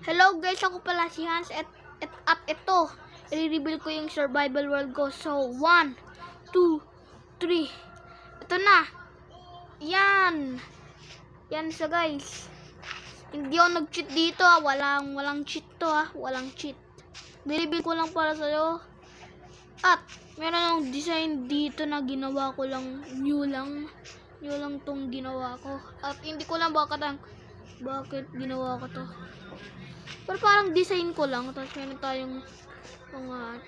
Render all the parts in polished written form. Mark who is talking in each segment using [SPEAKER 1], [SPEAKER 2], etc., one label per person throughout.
[SPEAKER 1] Hello guys, ako pala si Hans at ito, i-reveal ko yung survival world ko. So, 1, 2, 3. Ito na. Yan. Yan siya guys. Hindi ako nag-cheat dito ah. Walang cheat to ah. Walang cheat. I-reveal ko lang para sa'yo. At, meron akong design dito na ginawa ko lang. New lang tong ginawa ko. At hindi ko lang bakit ginawa ko to. Pero parang design ko lang. Tapos meron tayong mga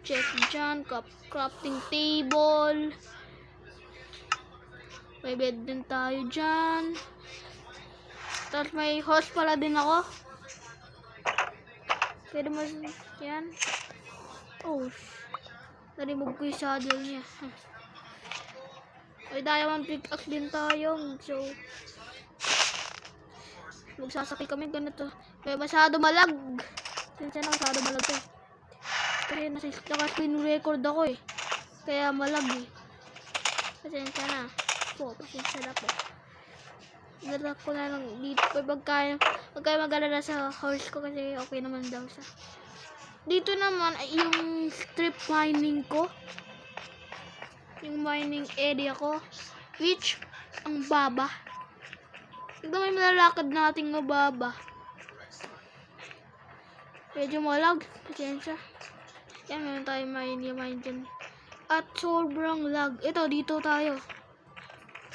[SPEAKER 1] chest dyan, crafting table. May bed din tayo dyan. Tapos may host pala din ako. Pwede mo yan. Oh, na-remove ko yung saddle niya. May diamond pickaxe din tayo. So, magsasakay kami ganito. Kaya masyado malag. Sinsa na masyado malag eh. Kasi naka-screen record ako eh. Kaya malag eh. Pasensya na. Pasensya na po. Dalag ko na lang dito. Pag kayo mag-alala sa horse ko kasi okay naman daw sa. Dito naman ay yung strip mining ko. Yung mining area ko. Which, ang baba. Ito may malalakad nating mababa. Medyo malag. Pasensya. Yan, meron tayo mine dyan. At sobrang lag. Ito, dito tayo.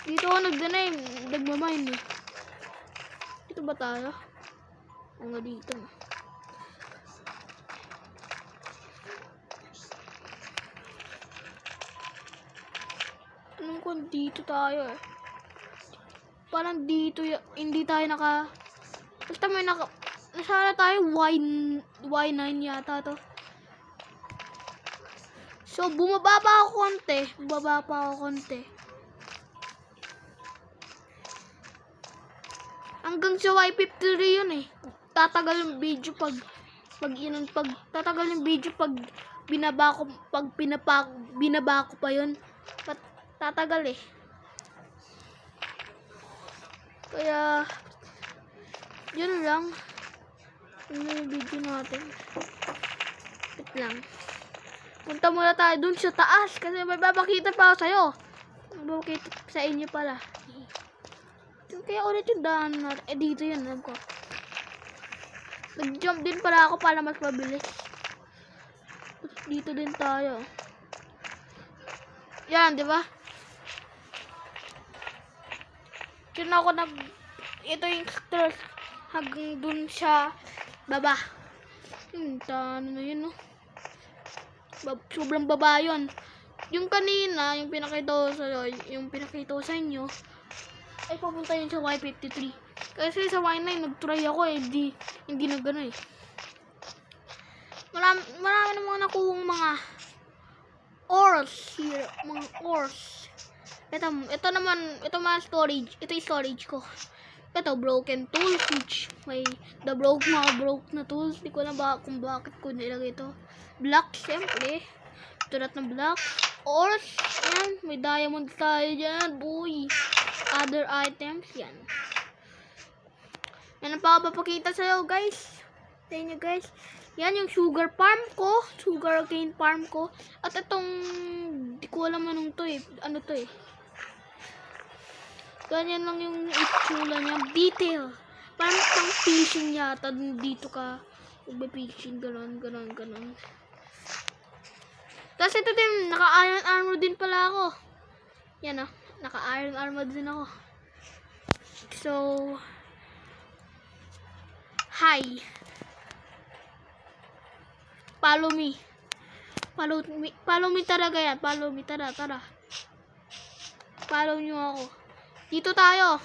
[SPEAKER 1] Dito ako nagmamine eh. Dito ba tayo? Nga dito. Anong kung dito tayo eh. Parang dito, hindi tayo basta may nasala tayo, Y9 yata to. So, bumaba pa ako konti. Hanggang sa Y53 yun eh. Tatagal yung video pag binaba ko pa yun. Tatagal eh. Kaya, yun lang. Yun yung video natin. Wait lang. Punta muna tayo dun sa taas. Kasi may babakita pa ako sa'yo. May babakita sa inyo pala. Kaya ulit yung daan natin. Dito yun. Alam ko. Nag-jump din pala ako para mas mabilis. Dito din tayo. Yan, di ba? Yun ako ito yung stress hanggang dun sa baba. Ano na yun, no? Sobrang baba yun. Yung kanina, yung pinakita ko sa inyo, ay papunta yun sa Y53. Kasi sa Y9, nag-try ako eh. Hindi na gano'n eh. Marami na mga nakuhang mga ores here. Mga ores. Ito naman storage. Ito yung storage ko. Ito, broken tools, which may mga broke na tools. Hindi ko alam kung bakit ko nilagay ito. Block, siyempre. Tulad ng block. Ores, yan. May diamond tayo dyan, boy. Other items, yan. Yan ang papapakita sa'yo, guys. Tignan nyo, guys. Yan yung sugar farm ko. Sugar cane farm ko. At itong, di ko alam anong to eh. Ano to eh. Ganyan lang yung itsula niya. Detail. Parang pang fishing yata. Dito ka. Magbe-fishing. Ganon. Tapos ito din. Naka-iron armor din pala ako. Yan ah. Naka-iron armor din ako. So. Hi. Follow me. Follow me talaga yan. Follow me. Tara. Follow nyo ako. Dito tayo.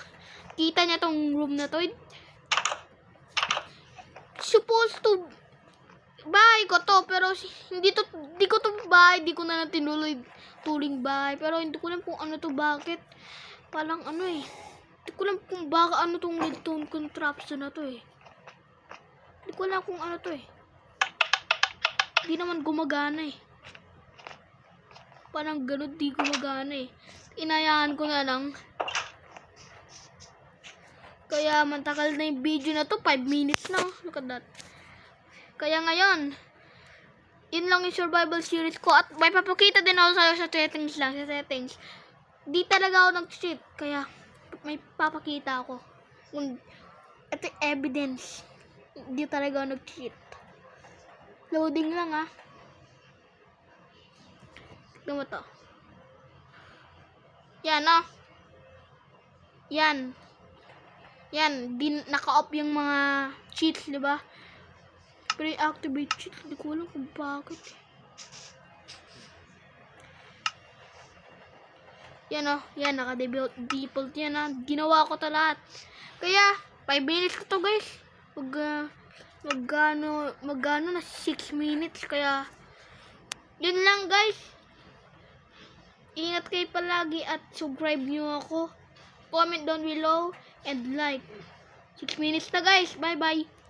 [SPEAKER 1] Kita niya tong room na to. Supposed to bahay ko to. Pero hindi ko to bahay. Di ko na tinuloy tuling bahay. Pero hindi ko lang kung ano to. Bakit. Palang ano eh. Hindi ko lang kung baka ano tong redstone contraption na to eh. Hindi ko lang kung ano to eh. Hindi naman gumagana eh. Parang ganun di gumagana eh. Inayaan ko na lang. Kaya matagal na yung video na to. 5 minutes na. Look at that. Kaya ngayon, yun lang yung survival series ko. At may papakita din ako sa'yo sa settings lang. Sa settings. Di talaga ako nag-cheat. Kaya may papakita ako. Ito yung evidence. Di talaga ako nag-cheat. Loading lang ah. Tignan mo to. Yan ah. Yan. Yan, naka-off yung mga cheats, di ba? Pre-activate cheats, hindi ko alam kung bakit. Yan oh, yan, naka-default yan ah. Ginawa ko to lahat. Kaya, 5 minutes ko to guys. Magano na 6 minutes. Kaya, yun lang guys. Ingat kayo palagi at subscribe nyo ako. Comment down below and like. 6 minutes na guys. Bye bye.